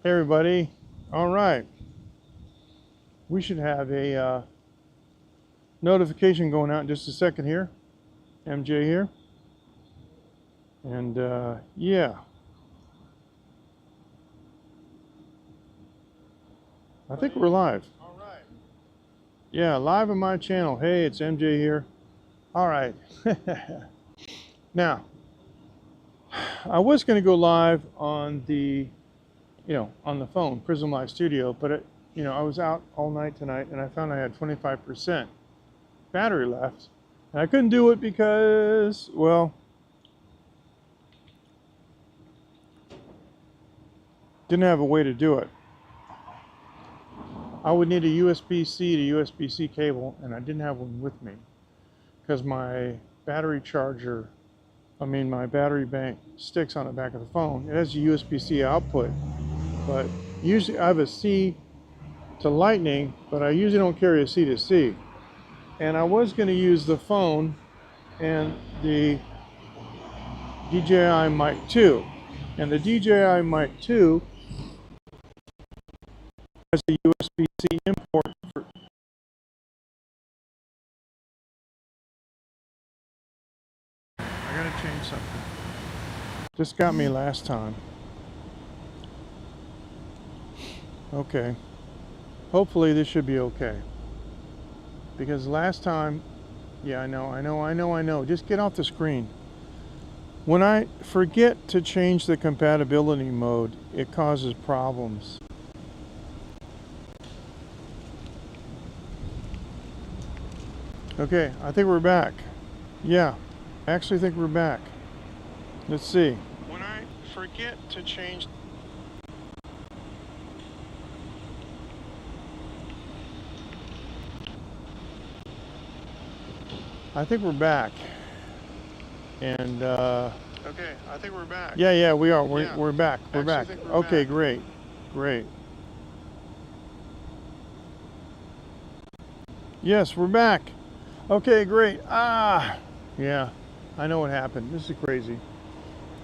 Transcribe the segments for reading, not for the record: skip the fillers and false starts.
Hey everybody. All right. We should have a notification going out in just a second here. MJ here. And yeah, I think we're live. All right. Yeah, live on my channel. Hey, it's MJ here. All right. Now, I was going to go live on the, on the phone, Prism Live Studio, but I was out all night tonight and I found I had 25% battery left. And I couldn't do it because, well, didn't have a way to do it. I would need a USB-C to USB-C cable, and I didn't have one with me because my battery charger, my battery bank sticks on the back of the phone. It has a USB-C output, but usually I have a C to Lightning, but I usually don't carry a C to C. And I was going to use the phone and the DJI Mic 2. And the DJI Mic 2 has a USB-C import for I gotta change something. This got me last time. Okay. Hopefully this should be okay. Because last time, yeah, I know. Just get off the screen. When I forget to change the compatibility mode, it causes problems. Okay, I think we're back. Yeah, I actually think we're back. Let's see. When I forget to change... I think we're back. And, okay, I think we're back. Yeah, we are. We're back. We're back. Okay, great. Great. Yes, we're back. Okay, great. Yeah, I know what happened. This is crazy.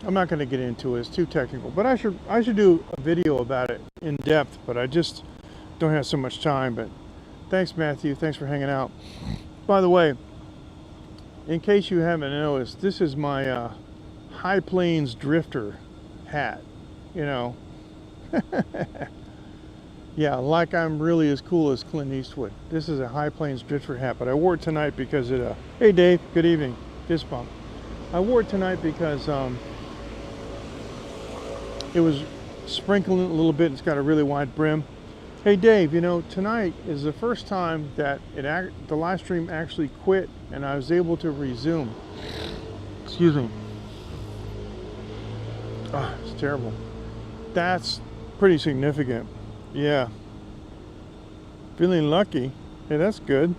I'm not going to get into it. It's too technical. But I should do a video about it in depth, but I just don't have so much time. But thanks, Matthew. Thanks for hanging out. By the way, in case you haven't noticed, this is my High Plains Drifter hat. Yeah, like I'm really as cool as Clint Eastwood. This is a High Plains Drifter hat, but I wore it tonight because it, hey Dave, good evening, fist bump. I wore it tonight because it was sprinkling a little bit. It's got a really wide brim. Hey Dave, tonight is the first time that the live stream actually quit and I was able to resume. Excuse me. Oh, it's terrible. That's pretty significant. Yeah. Feeling lucky. Hey, that's good.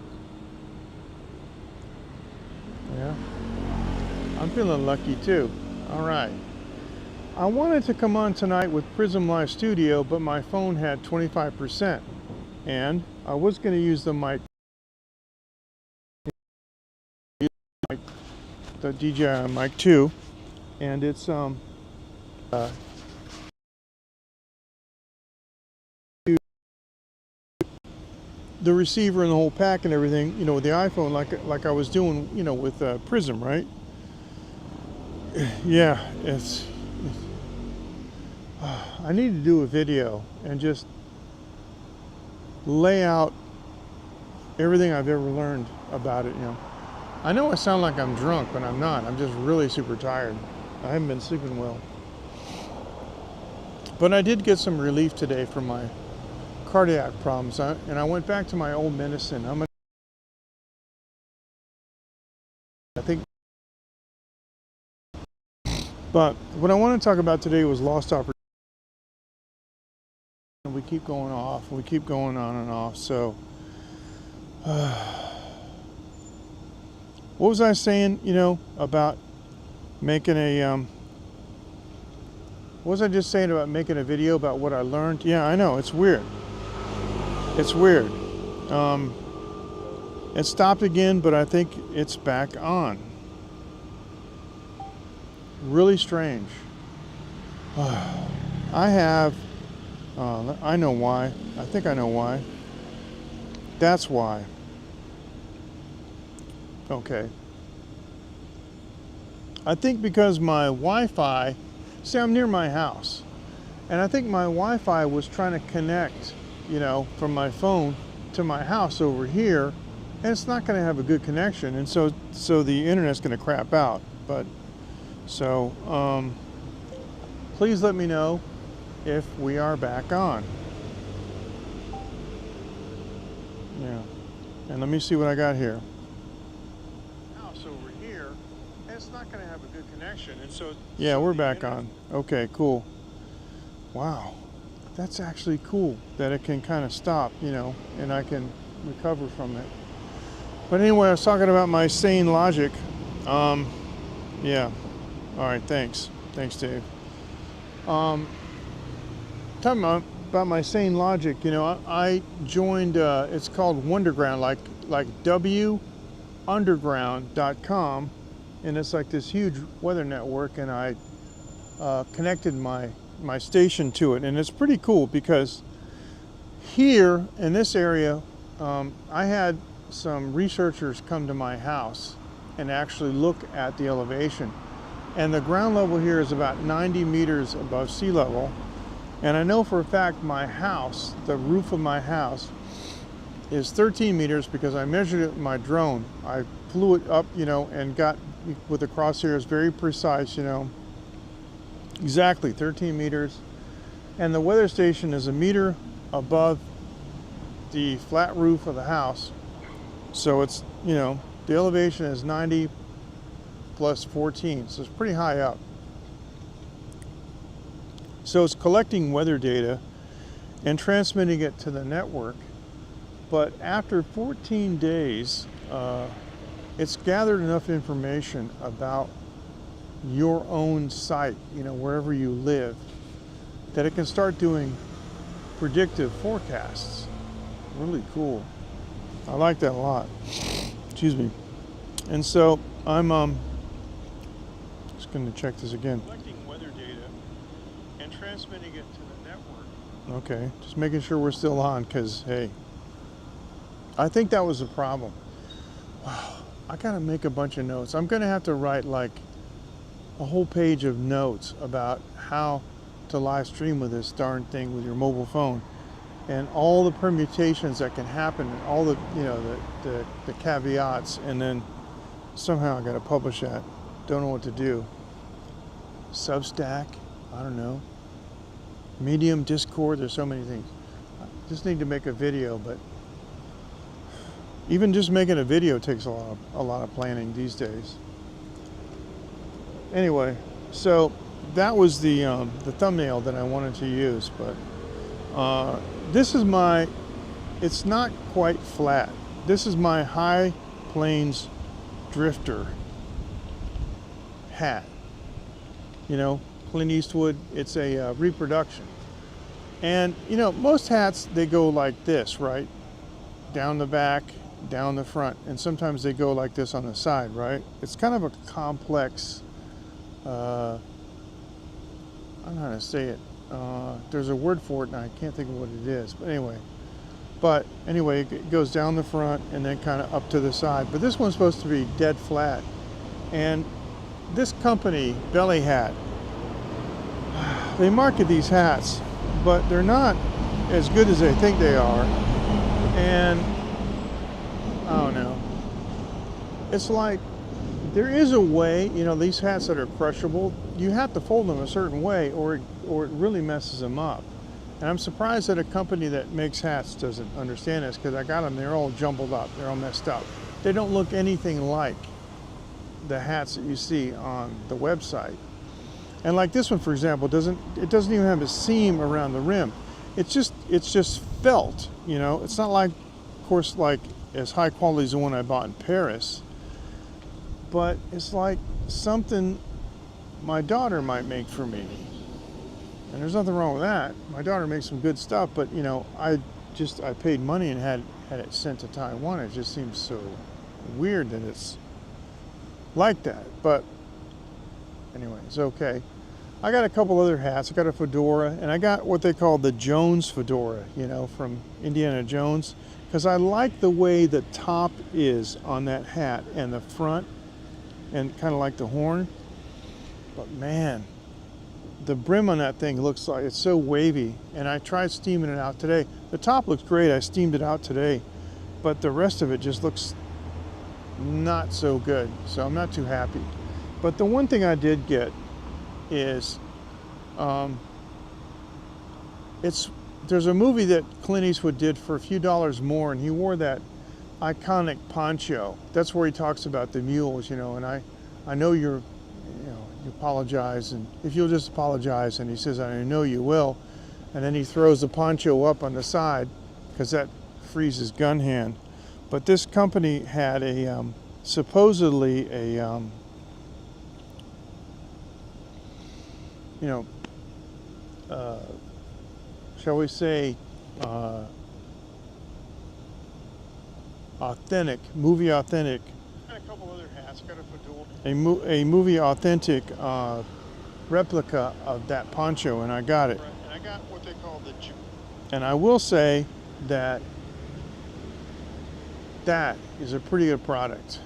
Yeah. I'm feeling lucky too. All right. I wanted to come on tonight with Prism Live Studio, but my phone had 25%. And I was going to use the mic, the DJI Mic 2, and it's the receiver and the whole pack and everything, with the iPhone, like I was doing, with Prism, right? Yeah, I need to do a video and just lay out everything I've ever learned about it. I know I sound like I'm drunk, but I'm not. I'm just really super tired. I haven't been sleeping well. But I did get some relief today from my cardiac problems, and I went back to my old medicine. I think. But what I want to talk about today was lost opportunity. We keep going off. We keep going on and off. So, what was I saying? About making a. What was I just saying about making a video about what I learned? Yeah, I know, it's weird. It's weird. It stopped again, but I think it's back on. Really strange. I have I know why. I think I know why. That's why. Okay. I think because my Wi-Fi, see, I'm near my house, and I think my Wi-Fi was trying to connect, you know, from my phone to my house over here, and it's not going to have a good connection, and so the internet's going to crap out. But so please let me know if we are back on. Yeah, and let me see what I got here. House over here, and it's not going to have a good connection, and so yeah, we're back on. Okay, cool. Wow, that's actually cool that it can kind of stop, you know, and I can recover from it. But anyway, I was talking about my sane logic. Yeah. All right. Thanks, Dave. Talking about my sane logic. You know, I joined. It's called Wonderground, like WUnderground.com, and it's like this huge weather network. And I connected my station to it, and it's pretty cool because here in this area, I had some researchers come to my house and actually look at the elevation, and the ground level here is about 90 meters above sea level. And I know for a fact my house, the roof of my house, is 13 meters because I measured it with my drone. I flew it up, you know, and got with the crosshairs very precise, you know, exactly 13 meters. And the weather station is a meter above the flat roof of the house. So it's, you know, the elevation is 90 plus 14, so it's pretty high up. So it's collecting weather data and transmitting it to the network. But after 14 days, it's gathered enough information about your own site, you know, wherever you live, that it can start doing predictive forecasts. Really cool. I like that a lot. Excuse me. And so I'm just going to check this again. Collecting weather data and transmitting it to the network. Okay, just making sure we're still on, because hey, I think that was the problem. Wow, I gotta make a bunch of notes. I'm gonna have to write like a whole page of notes about how to live stream with this darn thing with your mobile phone, and all the permutations that can happen, and all the, you know, the caveats, and then somehow I gotta publish that. Don't know what to do. Substack, I don't know. Medium, Discord, there's so many things. I just need to make a video, but even just making a video takes a lot of planning these days. Anyway, so that was the thumbnail that I wanted to use, but this is my, it's not quite flat. This is my High Plains Drifter hat. You know, Clint Eastwood, it's a reproduction. And, you know, most hats, they go like this, right? Down the back, down the front, and sometimes they go like this on the side, right? It's kind of a complex, I don't know how to say it. There's a word for it, and I can't think of what it is. But anyway, it goes down the front and then kind of up to the side. But this one's supposed to be dead flat. And this company, Belly Hat, they market these hats, but they're not as good as they think they are. And I don't know. It's like, there is a way, you know, these hats that are crushable, you have to fold them a certain way or it really messes them up. And I'm surprised that a company that makes hats doesn't understand this, because I got them, they're all jumbled up, they're all messed up. They don't look anything like the hats that you see on the website. And like this one, for example, doesn't even have a seam around the rim. It's just felt, you know. It's not like, of course, like as high quality as the one I bought in Paris, but it's like something my daughter might make for me. And there's nothing wrong with that. My daughter makes some good stuff, but you know, I paid money and had it sent to Taiwan. It just seems so weird that it's like that. But anyway, it's okay. I got a couple other hats. I got a fedora, and I got what they call the Jones fedora, you know, from Indiana Jones, because I like the way the top is on that hat and the front, and kind of like the horn. But man, the brim on that thing looks like it's so wavy, and I tried steaming it out today. The top looks great. I steamed it out today, but the rest of it just looks not so good, so I'm not too happy. But the one thing I did get is there's a movie that Clint Eastwood did for a few dollars more, and he wore that iconic poncho. That's where he talks about the mules, you know, and I know you apologize, and if you'll just apologize, and he says, I know you will, and then he throws the poncho up on the side because that frees his gun hand. But this company had a supposedly a shall we say, authentic, movie authentic. And a couple other hats. Got a fedora. A movie authentic replica of that poncho, and I got it. And I got what they call the. And I will say that that is a pretty good product,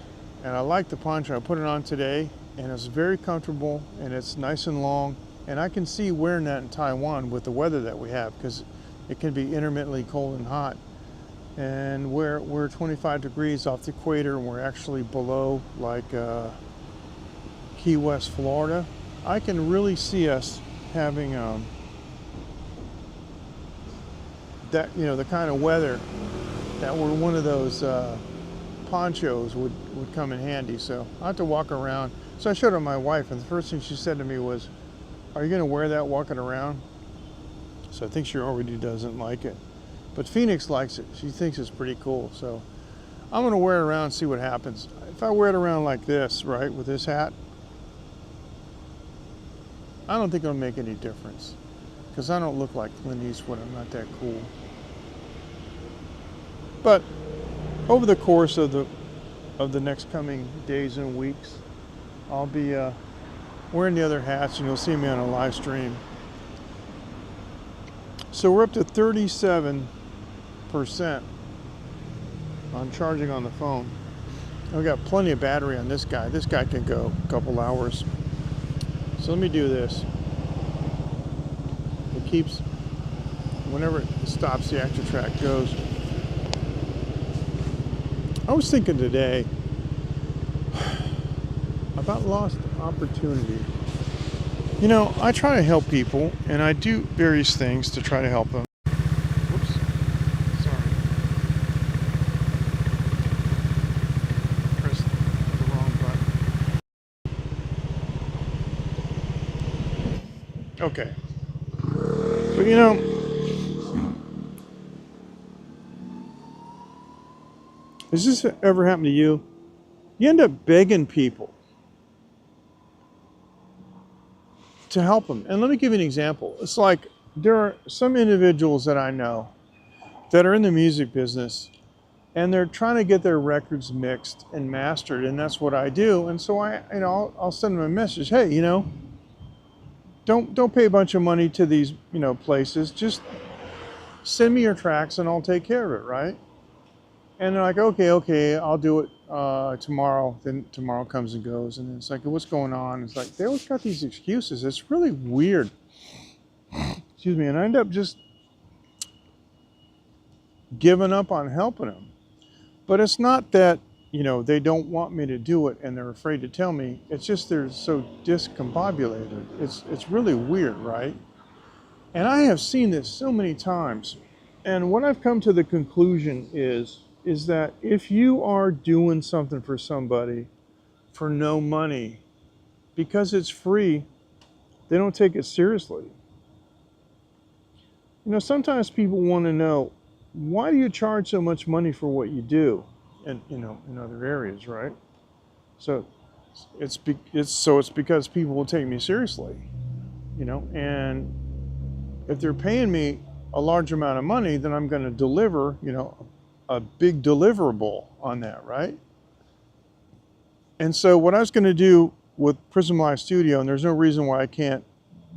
and I like the poncho. I put it on today, and it's very comfortable, and it's nice and long. And I can see wearing that in Taiwan with the weather that we have, because it can be intermittently cold and hot. And we're 25 degrees off the equator, and we're actually below like Key West, Florida. I can really see us having that, you know, the kind of weather that where one of those ponchos would come in handy. So I have to walk around. So I showed it to my wife, and the first thing she said to me was, are you going to wear that walking around? So I think she already doesn't like it. But Phoenix likes it. She thinks it's pretty cool. So I'm going to wear it around and see what happens. If I wear it around like this, right, with this hat, I don't think it'll make any difference, because I don't look like Clint Eastwood. I'm not that cool. But over the course of the next coming days and weeks, I'll be wearing the other hats, and you'll see me on a live stream. So we're up to 37% on charging on the phone. I've got plenty of battery on this guy. This guy can go a couple hours. So let me do this. It keeps, whenever it stops, the actual track goes. I was thinking today about lost opportunity. You know, I try to help people, and I do various things to try to help them. Whoops. Sorry. Pressed the wrong button. Okay. But you know, has this ever happened to you? You end up begging people to help them. And let me give you an example. It's like there are some individuals that I know that are in the music business, and they're trying to get their records mixed and mastered, and that's what I do. And so I'll send them a message. Hey, you know, don't pay a bunch of money to these, you know, places. Just send me your tracks and I'll take care of it, right? And they're like, okay, I'll do it tomorrow. Then tomorrow comes and goes, and it's like, what's going on? It's like they always got these excuses. It's really weird. Excuse me. And I end up just giving up on helping them. But it's not that, you know, they don't want me to do it and they're afraid to tell me. It's just they're so discombobulated. It's really weird, right? And I have seen this so many times. And what I've come to the conclusion is that if you are doing something for somebody for no money, because it's free, they don't take it seriously. You know, sometimes people want to know, why do you charge so much money for what you do? And, you know, in other areas, right? So it's because people will take me seriously, you know, and if they're paying me a large amount of money, then I'm going to deliver, you know, a big deliverable on that, right? And so what I was going to do with Prism Live Studio, and there's no reason why I can't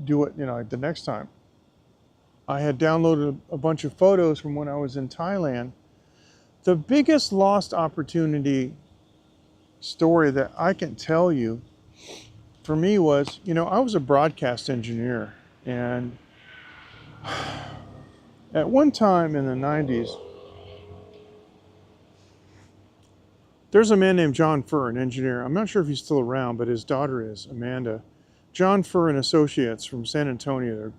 do it, the next time. I had downloaded a bunch of photos from when I was in Thailand. The biggest lost opportunity story that I can tell you for me was, I was a broadcast engineer, and at one time in the 90s, there's a man named John Furr, an engineer. I'm not sure if he's still around, but his daughter is, Amanda. John Furr and Associates from San Antonio.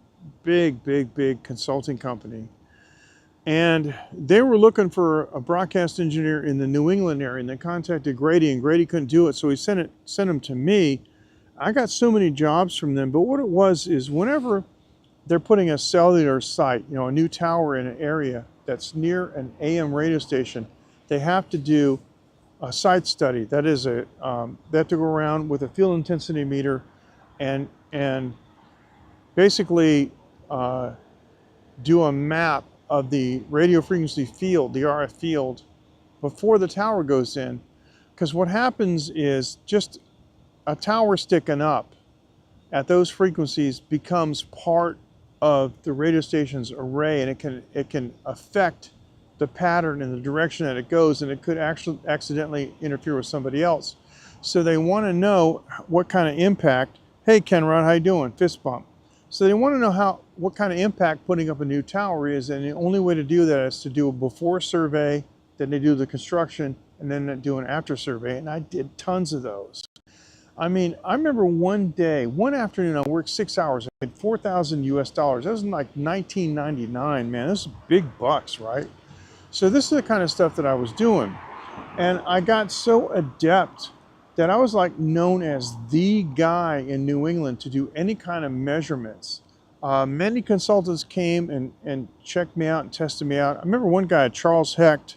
They're a big consulting company. And they were looking for a broadcast engineer in the New England area, and they contacted Grady, and Grady couldn't do it, so he sent them to me. I got so many jobs from them, but what it was is whenever they're putting a cellular site, a new tower in an area that's near an AM radio station, they have to do a site study. That is they have to go around with a field intensity meter and basically do a map of the radio frequency field, the RF field, before the tower goes in. Because what happens is just a tower sticking up at those frequencies becomes part of the radio station's array, and it can affect the pattern and the direction that it goes, and it could actually accidentally interfere with somebody else. So they want to know what kind of impact. Hey, Kenrod, how you doing? Fist bump. So they want to know what kind of impact putting up a new tower is, and the only way to do that is to do a before survey, then they do the construction, and then they do an after survey, and I did tons of those. I mean, I remember one afternoon, I worked 6 hours, I made $4,000 US. That was in like 1999, man. This is big bucks, right? So this is the kind of stuff that I was doing. And I got so adept that I was like known as the guy in New England to do any kind of measurements. Many consultants came and checked me out and tested me out. I remember one guy, Charles Hecht,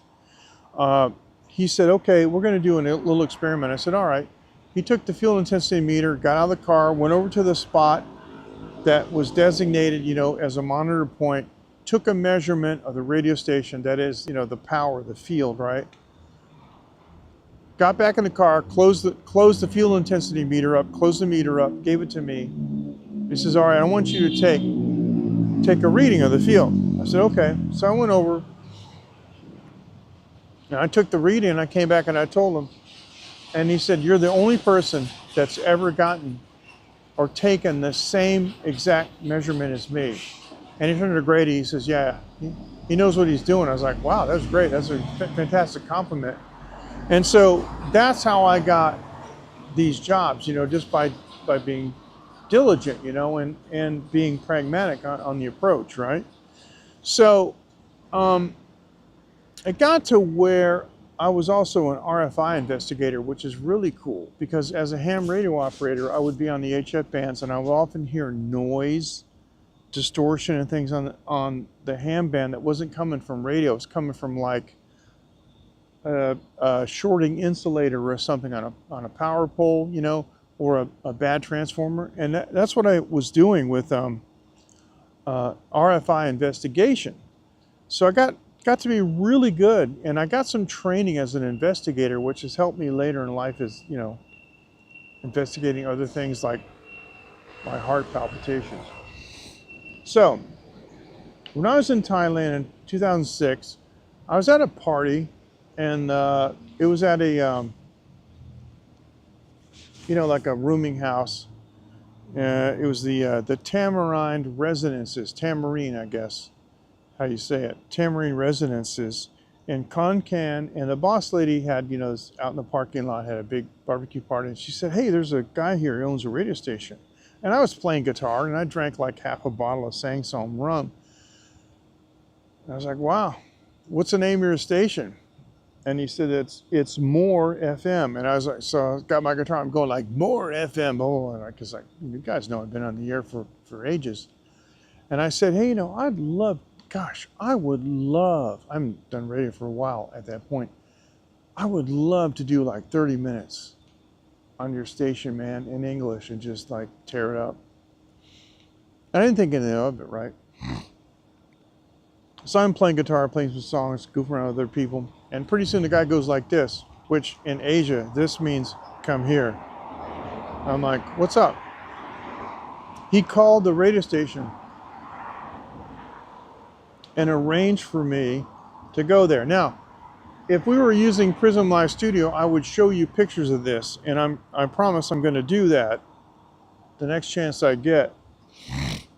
he said, okay, we're gonna do a little experiment. I said, all right. He took the field intensity meter, got out of the car, went over to the spot that was designated, as a monitor point, took a measurement of the radio station, that is, the power, the field, right? Got back in the car, closed the field intensity meter up, closed the meter up, gave it to me. He says, all right, I want you to take a reading of the field. I said, okay. So I went over, and I took the reading, and I came back and I told him, and he said, you're the only person that's ever gotten or taken the same exact measurement as me. And he turned to Grady, he says, yeah, he knows what he's doing. I was like, wow, that's great. That's a fantastic compliment. And so that's how I got these jobs, just by being diligent, and being pragmatic on the approach, right? So it got to where I was also an RFI investigator, which is really cool, because as a ham radio operator, I would be on the HF bands, and I would often hear noise, distortion, and things on the ham band that wasn't coming from radio. It was coming from like a shorting insulator or something on a power pole, or a bad transformer. And that's what I was doing with RFI investigation. So I got to be really good, and I got some training as an investigator, which has helped me later in life as, investigating other things like my heart palpitations. So when I was in Thailand in 2006, I was at a party, and it was at a, like a rooming house. It was the Tamarind Residences, Tamarine, I guess, how you say it, Tamarine Residences in Konkan, and the boss lady had, out in the parking lot, had a big barbecue party, and she said, hey, there's a guy here who owns a radio station. And I was playing guitar, and I drank like half a bottle of Sangsom rum. And I was like, wow, what's the name of your station? And he said, it's More FM. And I was like, so I got my guitar, I'm going like, More FM. Oh, because you guys know I've been on the air for ages. And I said, hey, I would love, I haven't done radio for a while at that point. I would love to do like 30 minutes on your station, man, in English, and just like tear it up. I didn't think anything of it, right? So I'm playing guitar, playing some songs, goofing around with other people, and pretty soon the guy goes like this, which in Asia, this means come here. I'm like, what's up? He called the radio station and arranged for me to go there. Now, if we were using Prism Live Studio, I would show you pictures of this, and I promise I'm going to do that the next chance I get.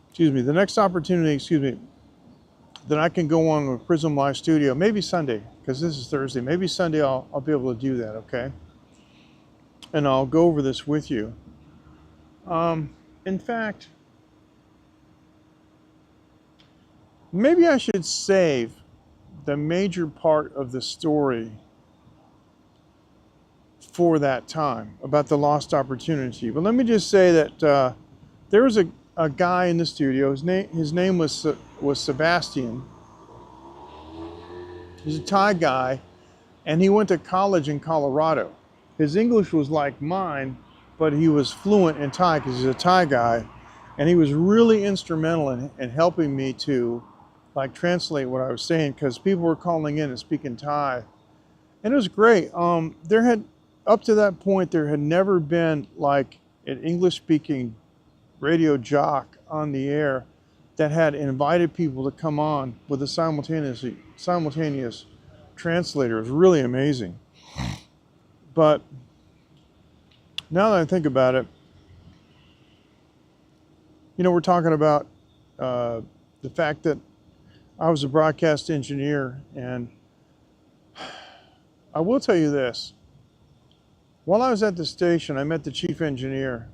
Excuse me, the next opportunity, excuse me, that I can go on with Prism Live Studio, maybe Sunday, because this is Thursday. Maybe Sunday I'll be able to do that, okay? And I'll go over this with you. In fact, maybe I should save the major part of the story for that time about the lost opportunity. But let me just say that there was a guy in the studio. His name was Sebastian. He's a Thai guy, and he went to college in Colorado. His English was like mine, but he was fluent in Thai because he's a Thai guy, and he was really instrumental in helping me to like translate what I was saying, because people were calling in and speaking Thai, and it was great. There had, up to that point, there had never been like an English-speaking radio jock on the air that had invited people to come on with a simultaneous translator. It was really amazing. But now that I think about it, you know, we're talking about the fact that I was a broadcast engineer, and I will tell you this. While I was at the station, I met the chief engineer,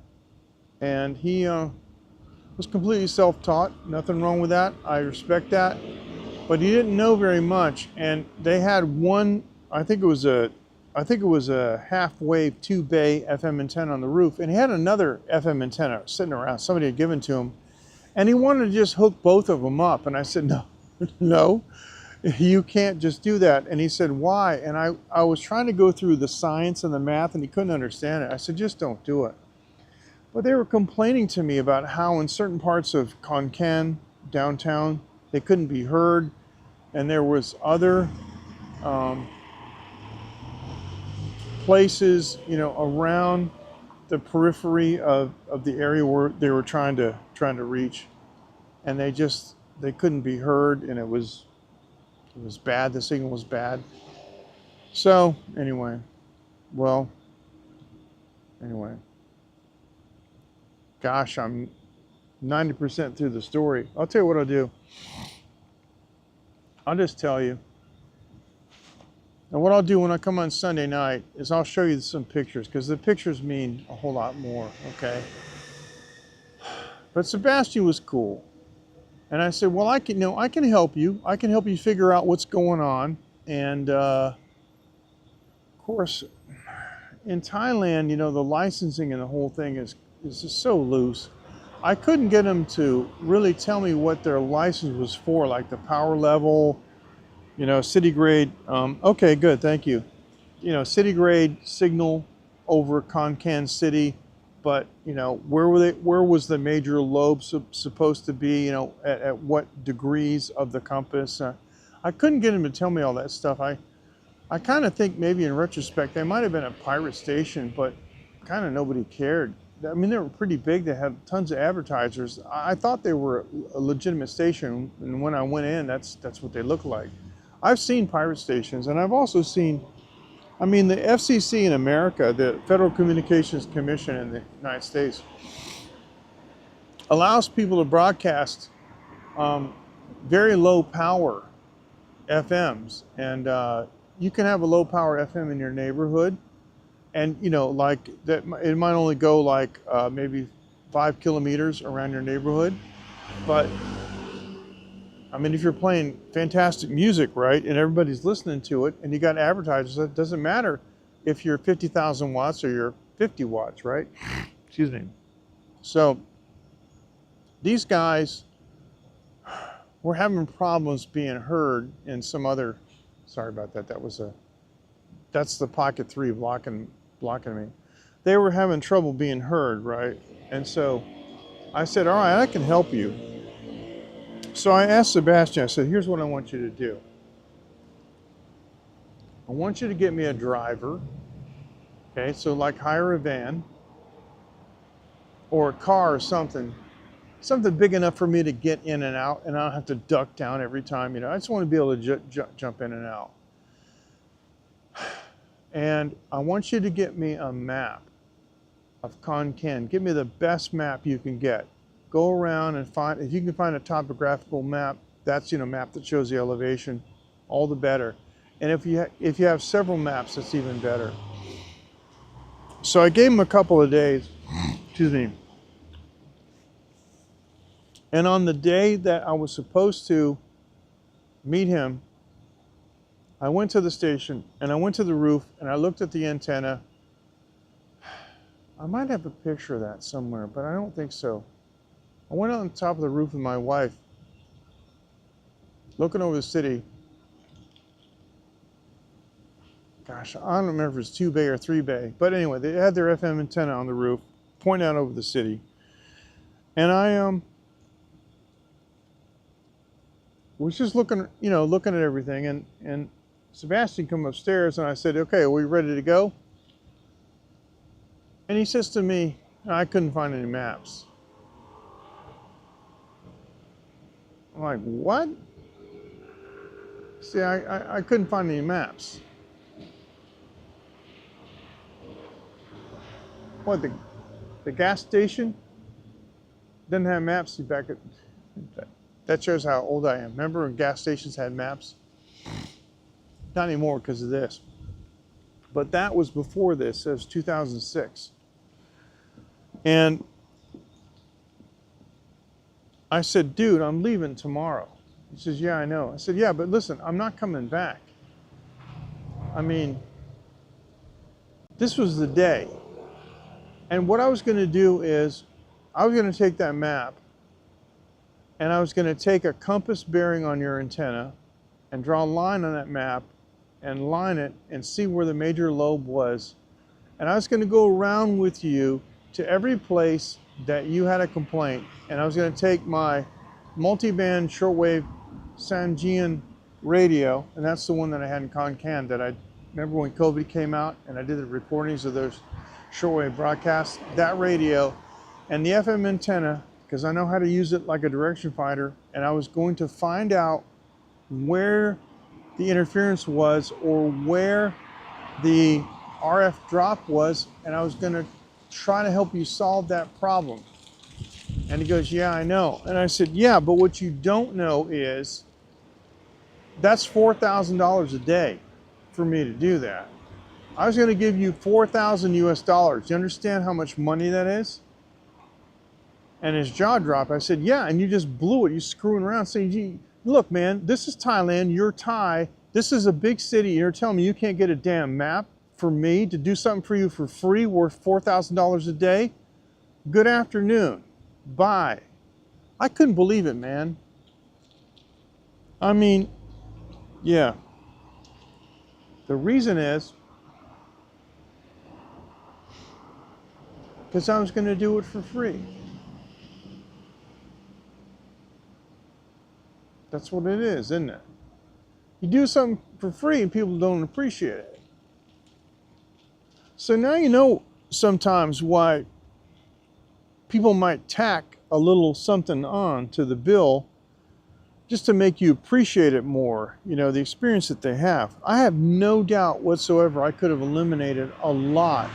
and he was completely self-taught. Nothing wrong with that. I respect that. But he didn't know very much, and they had one, I think it was a half-wave 2-bay FM antenna on the roof, and he had another FM antenna sitting around. Somebody had given to him, and he wanted to just hook both of them up. And I said, no, no, you can't just do that. And he said, why? And I was trying to go through the science and the math, and he couldn't understand it. I said, just don't do it. But they were complaining to me about how in certain parts of Khon Kaen, downtown, they couldn't be heard, and there was other places, you know, around the periphery of the area where they were trying to reach, and they couldn't be heard, and it was bad. The signal was bad. So anyway, gosh, I'm 90% through the story. I'll tell you what I'll do. I'll just tell you. And what I'll do when I come on Sunday night is I'll show you some pictures, because the pictures mean a whole lot more, okay? But Sebastian was cool. And I said, well, I can help you. I can help you figure out what's going on. And of course, in Thailand, you know, the licensing and the whole thing is just so loose. I couldn't get them to really tell me what their license was for, like the power level, you know, city grade. Okay, good, thank you. You know, city grade signal over Khon Kaen City, but you know, where was the major lobe supposed to be? You know, at what degrees of the compass? I couldn't get him to tell me all that stuff. I kind of think maybe in retrospect they might have been a pirate station, but kind of nobody cared. I mean, they were pretty big. They had tons of advertisers. I thought they were a legitimate station, and when I went in, that's what they looked like. I've seen pirate stations, and I've also seen, I mean, the FCC in America, the Federal Communications Commission in the United States, allows people to broadcast very low power FMs, and you can have a low power FM in your neighborhood. And you know, like that, it might only go like maybe 5 kilometers around your neighborhood. But I mean, if you're playing fantastic music, right, and everybody's listening to it, and you got advertisers, it doesn't matter if you're 50,000 watts or you're 50 watts, right? Excuse me. So these guys were having problems being heard in some other. Sorry about that. That's the Pocket 3 blocking me. They were having trouble being heard, right? And so I said, all right, I can help you. So I asked Sebastian, I said, here's what I want you to do. I want you to get me a driver, okay? So like hire a van or a car or something, something big enough for me to get in and out, and I don't have to duck down every time. You know, I just want to be able to jump in and out. And I want you to get me a map of Konkan. Give me the best map you can get. Go around and find, if you can find a topographical map, that's, you know, map that shows the elevation, all the better. And if you have several maps, that's even better. So I gave him a couple of days, excuse me. And on the day that I was supposed to meet him, I went to the station and I went to the roof and I looked at the antenna. I might have a picture of that somewhere, but I don't think so. I went on top of the roof with my wife, looking over the city. Gosh, I don't remember if it's 2 bay or 3 bay, but anyway, they had their FM antenna on the roof, pointing out over the city. And I was just looking, you know, looking at everything, and Sebastian come upstairs, and I said, "Okay, are we ready to go?" And he says to me, "I couldn't find any maps." I'm like, "What?" See, I couldn't find any maps. What, the gas station didn't have maps back at, that shows how old I am. Remember when gas stations had maps? Not anymore because of this. But that was before this. It was 2006. And I said, "Dude, I'm leaving tomorrow." He says, "Yeah, I know." I said, "Yeah, but listen, I'm not coming back." I mean, this was the day. And what I was going to do is, I was going to take that map and I was going to take a compass bearing on your antenna and draw a line on that map and line it and see where the major lobe was. And I was going to go around with you to every place that you had a complaint. And I was going to take my multi-band shortwave Sangean radio, and that's the one that I had in Konkan that I remember when COVID came out and I did the recordings of those shortwave broadcasts, that radio and the FM antenna, because I know how to use it like a direction finder, and I was going to find out where the interference was or where the RF drop was, and I was going to try to help you solve that problem. And he goes, "Yeah, I know." And I said, "Yeah, but what you don't know is that's $4,000 a day for me to do that. I was going to give you $4,000 US. You understand how much money that is?" And his jaw dropped. I said, "Yeah, and you just blew it. You screwing around saying, gee, look, man, this is Thailand. You're Thai. This is a big city. You're telling me you can't get a damn map for me to do something for you for free worth $4,000 a day? Good afternoon. Bye." I couldn't believe it, man. I mean, yeah. The reason is because I was going to do it for free. That's what it is, isn't it? You do something for free and people don't appreciate it. So now you know sometimes why people might tack a little something on to the bill just to make you appreciate it more, you know, the experience that they have. I have no doubt whatsoever I could have eliminated a lot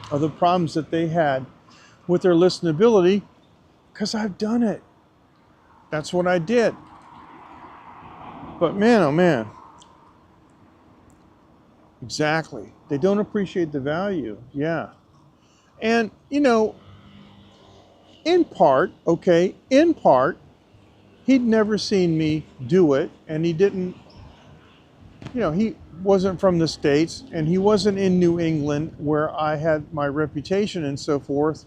of the problems that they had with their listenability because I've done it. That's what I did. But man, oh man. Exactly. They don't appreciate the value. Yeah. And, you know, in part, he'd never seen me do it, and he didn't, you know, he wasn't from the States, and he wasn't in New England where I had my reputation and so forth.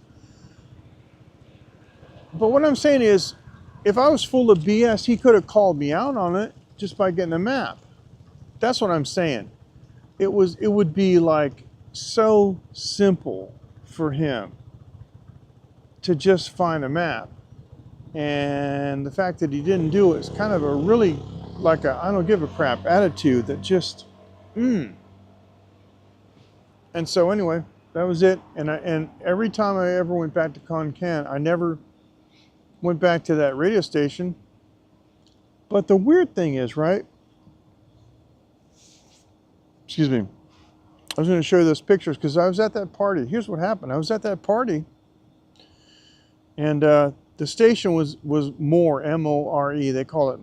But what I'm saying is, if I was full of BS, he could have called me out on it just by getting a map. That's what I'm saying. It would be like so simple for him to just find a map. And the fact that he didn't do it is kind of a really like a I don't give a crap attitude that just And so anyway, that was it. And every time I ever went back to Konkan, I never went back to that radio station. But the weird thing is, right? Excuse me. I was going to show you those pictures because I was at that party. Here's what happened. I was at that party, and the station was More, M-O-R-E. They call it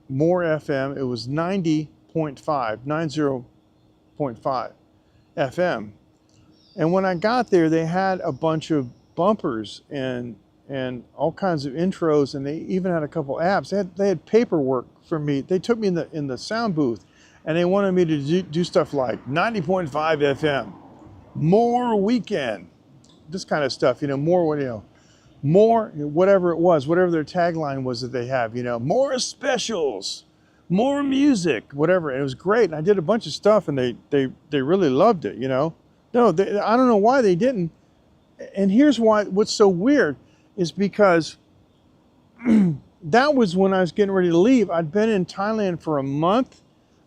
More FM. It was 90.5 FM. And when I got there, they had a bunch of bumpers and all kinds of intros, and they even had a couple apps. They had paperwork for me. They took me in the sound booth, and they wanted me to do stuff like 90.5 FM, More Weekend, this kind of stuff. More, more, whatever it was, whatever their tagline was that they have. More specials, more music, whatever. And it was great. And I did a bunch of stuff, and they really loved it. No, I don't know why they didn't. And here's why. What's so weird is because that was when I was getting ready to leave. I'd been in Thailand for a month.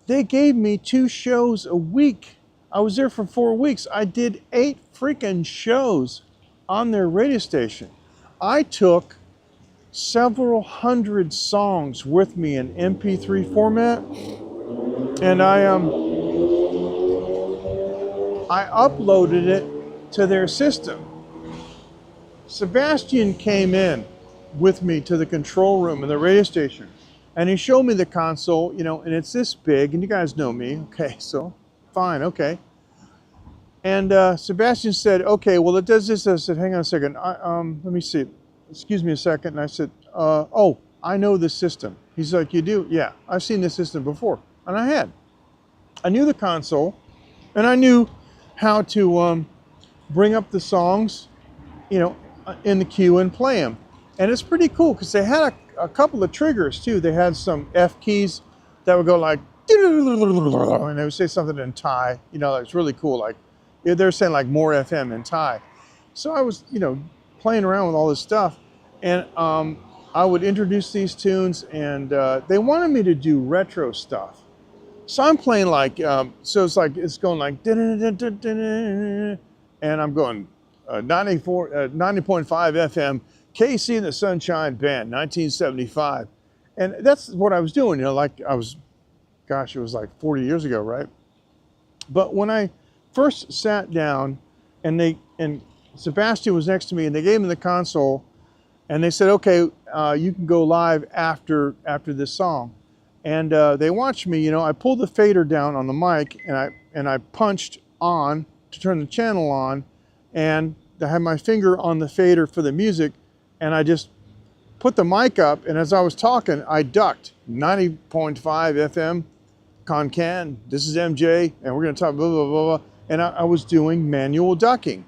They gave me 2 shows a week. I was there for 4 weeks. I did 8 freaking shows on their radio station. I took several hundred songs with me in MP3 format, and I uploaded it to their system. Sebastian came in with me to the control room in the radio station, and he showed me the console, and it's this big, and you guys know me, okay, so fine, okay. And Sebastian said, okay, well, it does this. I said, hang on a second, let me see, excuse me a second. And I said, oh, I know this system. He's like, you do? Yeah, I've seen this system before. And I knew the console, and I knew how to bring up the songs, in the queue and play them. And it's pretty cool because they had a couple of triggers too. They had some F keys that would go like, and they would say something in Thai. It's really cool. Like they're saying like More FM in Thai. So I was, playing around with all this stuff, and I would introduce these tunes, and they wanted me to do retro stuff. So I'm playing like, so it's going like, and I'm going 90.5 FM, KC and the Sunshine Band, 1975. And that's what I was doing, like it was like 40 years ago, right? But when I first sat down, and Sebastian was next to me, and they gave me the console, and they said, okay, you can go live after this song. And they watched me, I pulled the fader down on the mic, and I punched on to turn the channel on, and I had my finger on the fader for the music, and I just put the mic up, and as I was talking, I ducked 90.5 FM, Concan, this is MJ, and we're going to talk blah, blah, blah, blah. And I was doing manual ducking.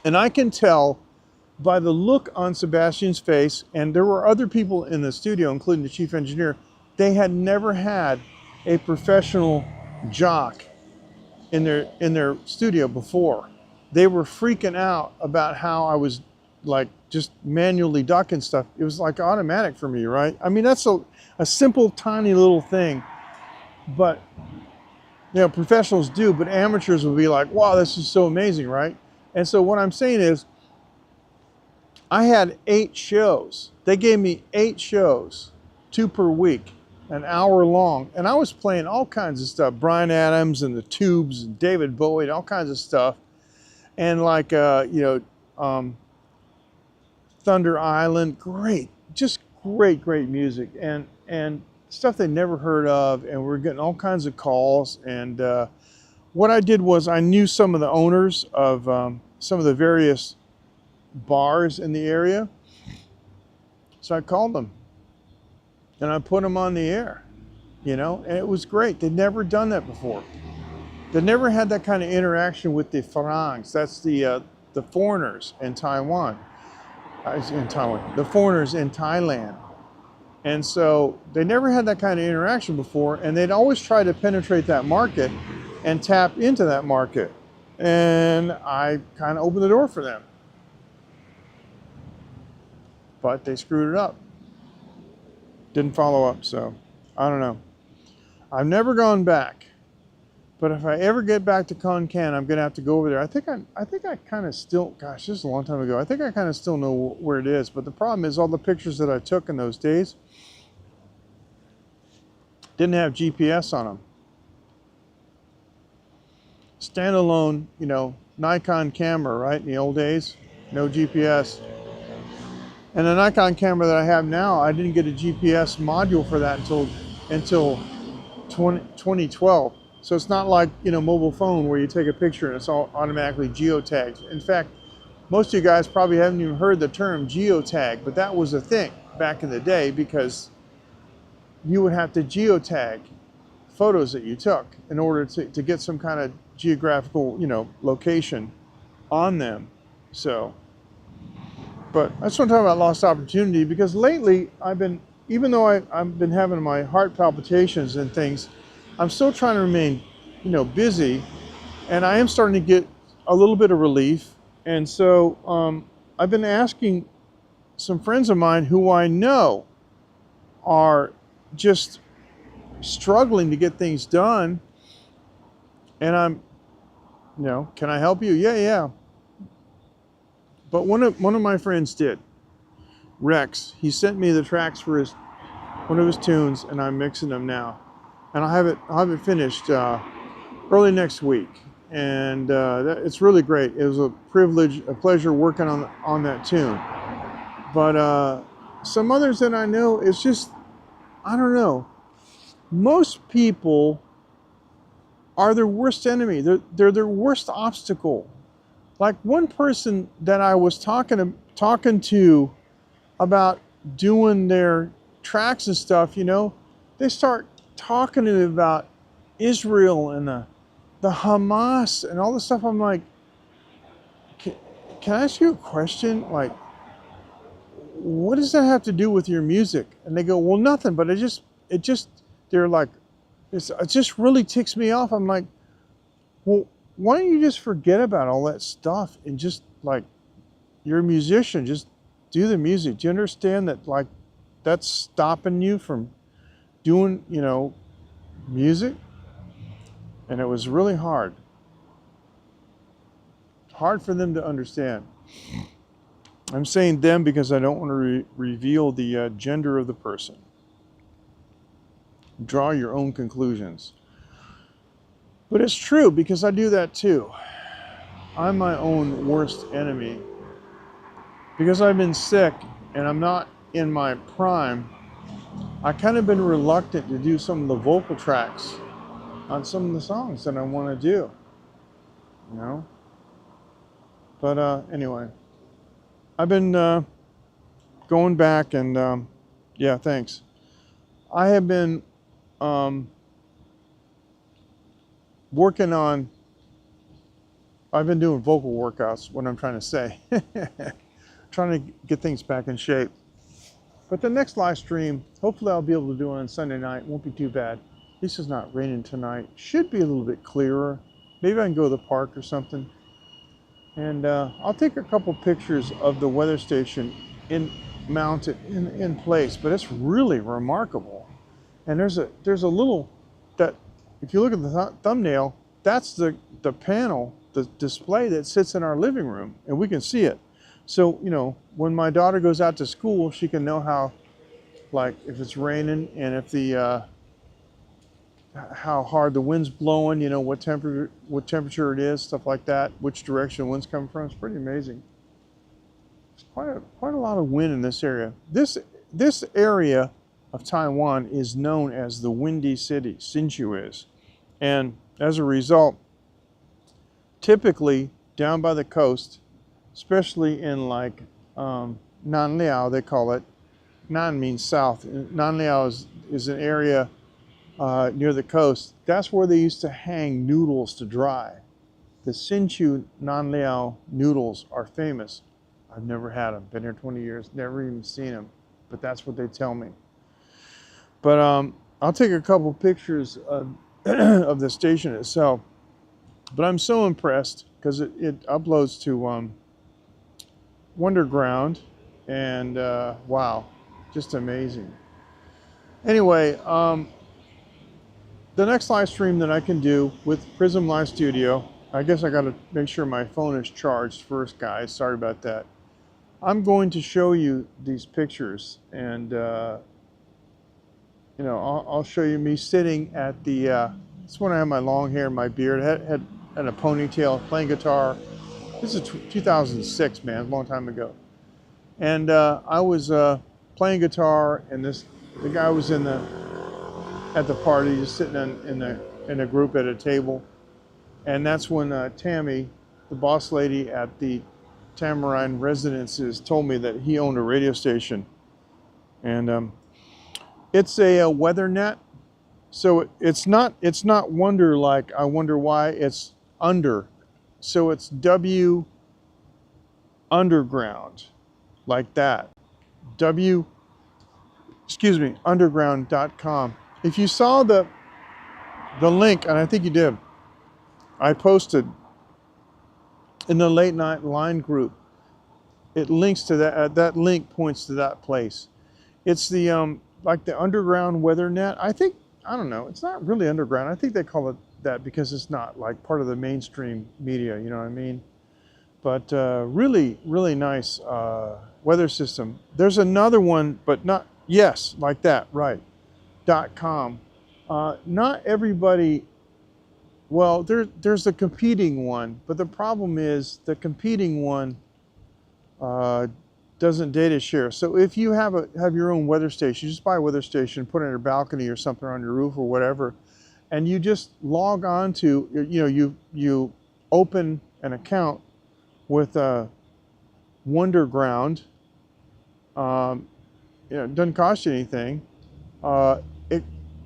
And I can tell by the look on Sebastian's face, and there were other people in the studio, including the chief engineer, they had never had a professional jock in their studio before. They were freaking out about how I was like just manually ducking stuff. It was like automatic for me, right? I mean, that's a simple, tiny little thing, but professionals do, but amateurs will be like, wow, this is so amazing, right? And so what I'm saying is, I had 8 shows. They gave me 8 shows, 2 per week, an hour long. And I was playing all kinds of stuff, Bryan Adams and the Tubes and David Bowie, all kinds of stuff. And like, Thunder Island, just great music. And stuff they never heard of. And we're getting all kinds of calls. And what I did was I knew some of the owners of some of the various bars in the area. So I called them and I put them on the air, and it was great. They'd never done that before. They never had that kind of interaction with the Farangs. That's the foreigners in Taiwan. The foreigners in Thailand. And so they never had that kind of interaction before, and they'd always try to penetrate that market and tap into that market. And I kind of opened the door for them. But they screwed it up. Didn't follow up, so I don't know. I've never gone back. But if I ever get back to Klein, I'm gonna have to go over there. I think I kind of still, gosh, this is a long time ago. I think I kind of still know where it is. But the problem is all the pictures that I took in those days didn't have GPS on them. Standalone, you know, Nikon camera, right? In the old days, no GPS. And the Nikon camera that I have now, I didn't get a GPS module for that until 2012. So it's not like, you know, mobile phone where you take a picture and it's all automatically geotagged. In fact, most of you guys probably haven't even heard the term geotag, but that was a thing back in the day because you would have to geotag photos that you took in order to get some kind of geographical, you know, location on them. So, but I just want to talk about lost opportunity because lately I've been, even though I've been having my heart palpitations and things, I'm still trying to remain, you know, busy, and I am starting to get a little bit of relief. And so I've been asking some friends of mine who I know are just struggling to get things done, and I'm, you know, can I help you? Yeah. But one of my friends did. Rex, he sent me the tracks for one of his tunes, and I'm mixing them now, and I'll have it finished early next week, and it's really great. It was a privilege, a pleasure working on that tune. But some others that I know, it's just, I don't know. Most people are their worst enemy. They're their worst obstacle. Like one person that I was talking to about doing their tracks and stuff, you know, they start talking to me about Israel and the Hamas and all this stuff. I'm like, can I ask you a question? Like, what does that have to do with your music? And they go, well, nothing, but it just, they're like, it just really ticks me off. I'm like, well, why don't you just forget about all that stuff and just, like, you're a musician, just do the music. Do you understand that, like, that's stopping you from doing, you know, music? And it was really hard for them to understand. I'm saying them because I don't want to reveal the gender of the person. Draw your own conclusions. But it's true because I do that too. I'm my own worst enemy. Because I've been sick and I'm not in my prime, I kind of been reluctant to do some of the vocal tracks on some of the songs that I want to do, you know. But anyway, I've been going back and yeah, thanks. I have been working on, I've been doing vocal workouts, what I'm trying to say. Trying to get things back in shape. But the next live stream, hopefully I'll be able to do it on Sunday night. Won't be too bad. At least it's not raining tonight. Should be a little bit clearer. Maybe I can go to the park or something. And I'll take a couple pictures of the weather station mounted in place. But it's really remarkable. And there's a little, that if you look at the thumbnail, that's the panel, the display that sits in our living room, and we can see it. So, you know, when my daughter goes out to school, she can know how, like, if it's raining and if the how hard the wind's blowing, you know, what temperature it is, stuff like that, which direction the wind's coming from. It's pretty amazing. There's quite a lot of wind in this area. This area of Taiwan is known as the Windy City, Hsinchu is. And as a result, typically down by the coast, especially in like Nanliao, they call it. Nan means south. Nanliao is an area near the coast. That's where they used to hang noodles to dry. The Hsinchu Nanliao noodles are famous. I've never had them. Been here 20 years, never even seen them. But that's what they tell me. But I'll take a couple pictures of the station itself. But I'm so impressed because it uploads to Wonderground, and wow, just amazing. Anyway, the next live stream that I can do with Prism Live Studio, I guess I got to make sure my phone is charged first, guys. Sorry about that. I'm going to show you these pictures, and you know, I'll show you me sitting at the. This when I had my long hair and my beard, had a ponytail, playing guitar. This is 2006, man, a long time ago. And I was playing guitar, and the guy was at the party, just sitting in a group at a table, and that's when Tammy, the boss lady at the Tamarind Residences, told me that he owned a radio station, and it's a weather net, so it's not wonder like I wonder why, it's under, so it's W underground, like that, underground.com. If you saw the link, and I think you did, I posted in the late night line group, it links to that. That link points to that place. It's the like the underground weather net. I think, I don't know, it's not really underground. I think they call it that because it's not like part of the mainstream media, you know what I mean? But really, really nice weather system. There's another one, but not, yes, like that, right, .com. Not everybody, well, there's a competing one, but the problem is the competing one doesn't data share. So if you have your own weather station, you just buy a weather station, put it on your balcony or something on your roof or whatever, and you just log on to, you know, you open an account with Wonderground. You know, it doesn't cost you anything.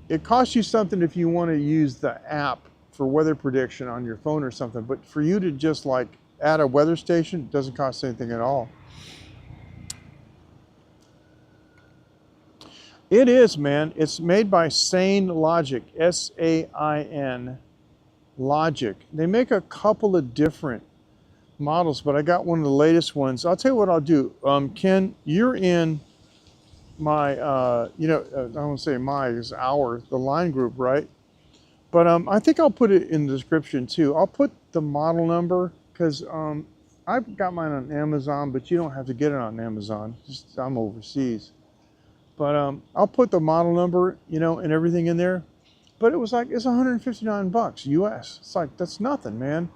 It costs you something if you want to use the app for weather prediction on your phone or something, but for you to just like add a weather station, it doesn't cost anything at all. It is, man. It's made by Sane Logic, S-A-I-N Logic. They make a couple of different models, but I got one of the latest ones. I'll tell you what I'll do. Ken, you're in my, you know, I don't want to say my, it's our, the line group, right? But I think I'll put it in the description too. I'll put the model number, because I've got mine on Amazon, but you don't have to get it on Amazon. Just, I'm overseas. But I'll put the model number, you know, and everything in there. But it was like, it's 159 bucks US. It's like, that's nothing, man.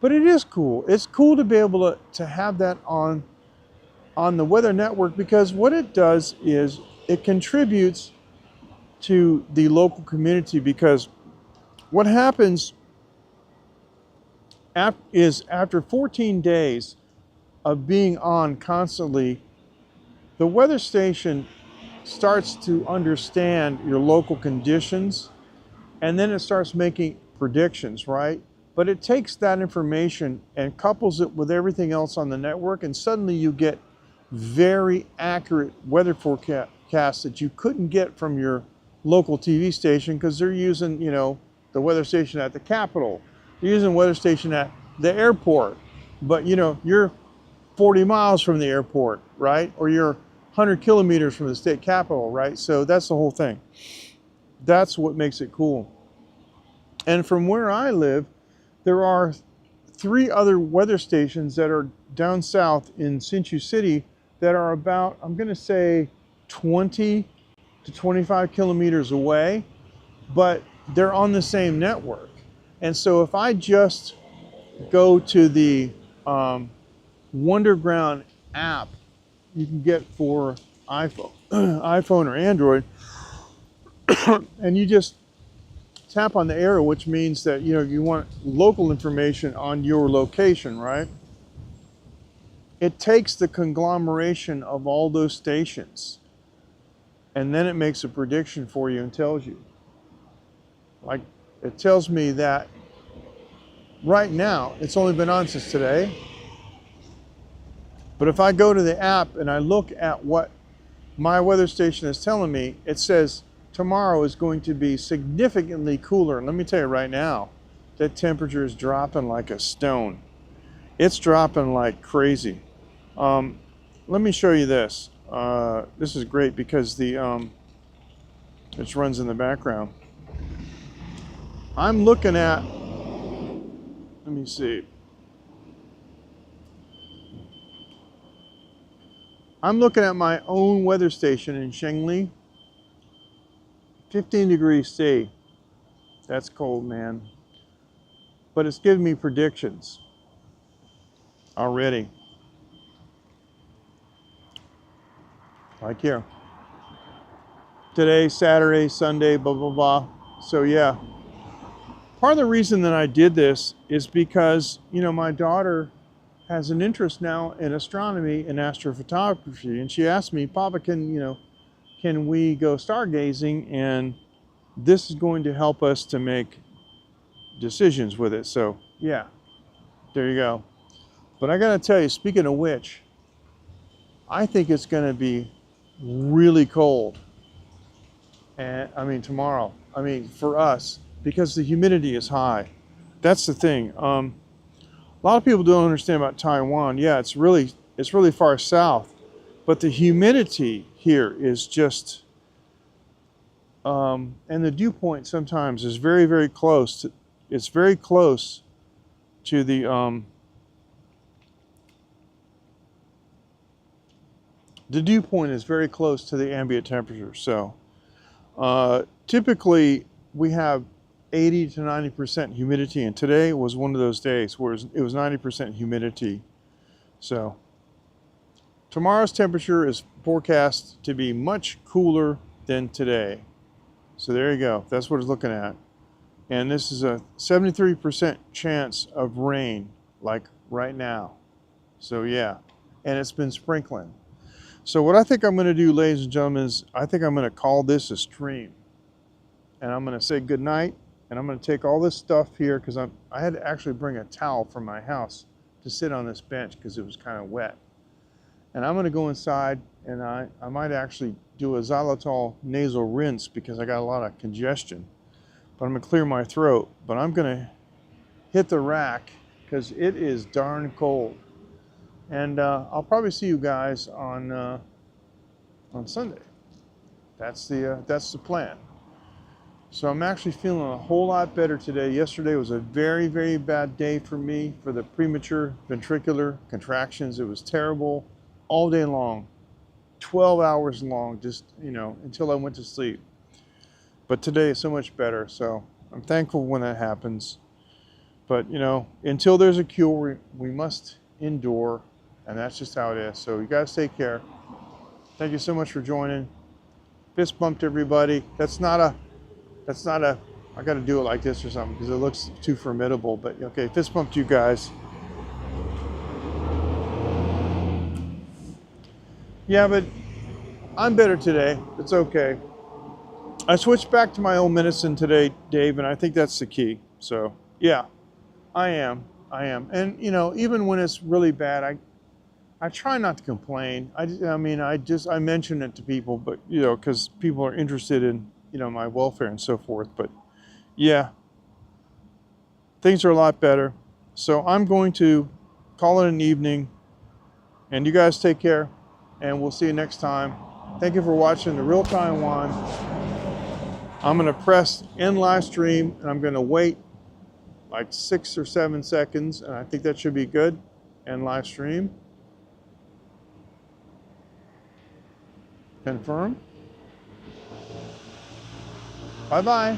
But it is cool. It's cool to be able to have that on the Weather Network, because what it does is it contributes to the local community, because what happens is after 14 days of being on constantly, the weather station starts to understand your local conditions, and then it starts making predictions, right? But it takes that information and couples it with everything else on the network, and suddenly you get very accurate weather forecasts that you couldn't get from your local TV station, because they're using, you know, the weather station at the Capitol. They're using weather station at the airport, but you know, you're 40 miles from the airport, right? Or you're 100 kilometers from the state capitol, right? So that's the whole thing. That's what makes it cool. And from where I live, there are 3 other weather stations that are down south in Cinchu City that are about, I'm going to say 20 to 25 kilometers away, but they're on the same network. And so if I just go to the Wonderground app you can get for iPhone, iPhone or Android, and you just tap on the arrow, which means that, you know, you want local information on your location, right? It takes the conglomeration of all those stations, and then it makes a prediction for you and tells you. Like, it tells me that right now, it's only been on since today, but if I go to the app and I look at what my weather station is telling me, it says tomorrow is going to be significantly cooler. And let me tell you right now, that temperature is dropping like a stone. It's dropping like crazy. Let me show you this. This is great because the it runs in the background. I'm looking at, let me see. I'm looking at my own weather station in Shengli. 15 degrees C. That's cold, man. But it's giving me predictions already. Like here. Today, Saturday, Sunday, blah, blah, blah. So yeah. Part of the reason that I did this is because, you know, my daughter has an interest now in astronomy and astrophotography. And she asked me, Papa, can we go stargazing? And this is going to help us to make decisions with it. So yeah, there you go. But I gotta tell you, speaking of which, I think it's gonna be really cold. And I mean tomorrow. I mean for us, because the humidity is high. That's the thing. A lot of people don't understand about Taiwan. Yeah, it's really far south, but the humidity here is just, and the dew point sometimes is very, very close to. It's very close to the dew point is very close to the ambient temperature. So typically we have 80 to 90% humidity, and today was one of those days where it was 90% humidity. So tomorrow's temperature is forecast to be much cooler than today. So there you go. That's what it's looking at. And this is a 73% chance of rain, like right now. So yeah, and it's been sprinkling. So what I think I'm going to do, ladies and gentlemen, is I think I'm going to call this a stream. And I'm going to say good night. And I'm going to take all this stuff here because I had to actually bring a towel from my house to sit on this bench because it was kind of wet. And I'm going to go inside, and I might actually do a xylitol nasal rinse because I got a lot of congestion. But I'm going to clear my throat. But I'm going to hit the rack because it is darn cold. And I'll probably see you guys on Sunday. That's the plan. So I'm actually feeling a whole lot better today. Yesterday was a very, very bad day for me for the premature ventricular contractions. It was terrible all day long, 12 hours long, just, you know, until I went to sleep. But today is so much better. So I'm thankful when that happens. But, you know, until there's a cure, we must endure. And that's just how it is. So you guys take care. Thank you so much for joining. Fist bumped everybody. That's not a, I got to do it like this or something because it looks too formidable. But okay, fist bumped you guys. Yeah, but I'm better today. It's okay. I switched back to my own medicine today, Dave, and I think that's the key. So yeah, I am. And you know, even when it's really bad, I try not to complain. I mention it to people, but you know, because people are interested in, you know, my welfare and so forth. But yeah, things are a lot better. So I'm going to call it an evening, and you guys take care, and we'll see you next time. Thank you for watching The Real Taiwan. I'm going to press end live stream, and I'm going to wait like 6 or 7 seconds, and I think that should be good. End live stream. Confirm. Bye-bye.